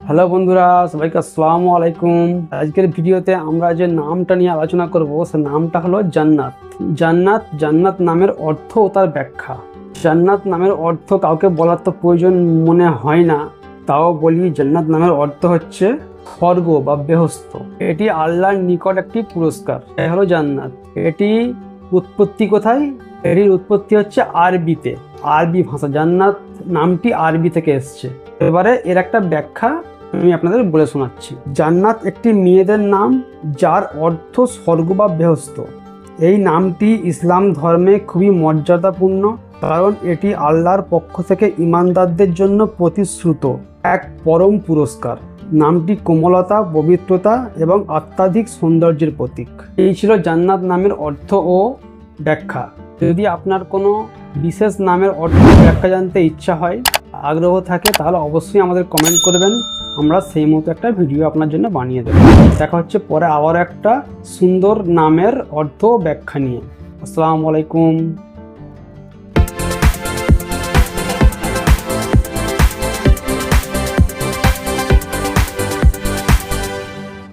Hello বন্ধুরা, সবাইকে আসসালামু আলাইকুম। আজকের ভিডিওতে আমরা যে নামটা নিয়ে আলোচনা করব সে নামটা হলো জান্নাত। জান্নাত নামের অর্থ ও তার ব্যাখ্যা। জান্নাত নামের অর্থ কাউকে বলার তো প্রয়োজন মনে হয় না, তাও বলি জান্নাত নামের অর্থ হচ্ছে স্বর্গ বা বেহেশত। এটি আল্লাহর নিকট একটি পুরস্কার। এই হলো জান্নাত। এটি উৎপত্তি কোথায়? এটির উৎপত্তি হচ্ছে আরবিতে, আরবি ভাষা। জান্নাত নামটি আরবি থেকে এসছে। এবারে এর একটা ব্যাখ্যা আমি আপনাদের বলে শোনাচ্ছি। জান্নাত একটি মেয়েদের নাম, যার অর্থ স্বর্গ বা বেহেশত। এই নামটি ইসলাম ধর্মে খুবই মর্যাদাপূর্ণ, কারণ এটি আল্লাহর পক্ষ থেকে ঈমানদারদের জন্য প্রতিশ্রুত এক পরম পুরস্কার। নামটি কোমলতা, পবিত্রতা এবং অত্যাধিক সৌন্দর্যের প্রতীক। এই ছিল জান্নাত নামের অর্থ ও ব্যাখ্যা। যদি আপনার কোনো বিশেষ নামের অর্থ ব্যাখ্যা জানতে ইচ্ছা হয়, আগ্রহ থাকে, তাহলে অবশ্যই আমাদের কমেন্ট করবেন। আমরা সেই মতো একটা ভিডিও আপনার জন্য বানিয়ে দেবো। দেখা হচ্ছে পরে আবার একটা সুন্দর নামের অর্থ ব্যাখ্যা নিয়ে। আসসালামু আলাইকুম।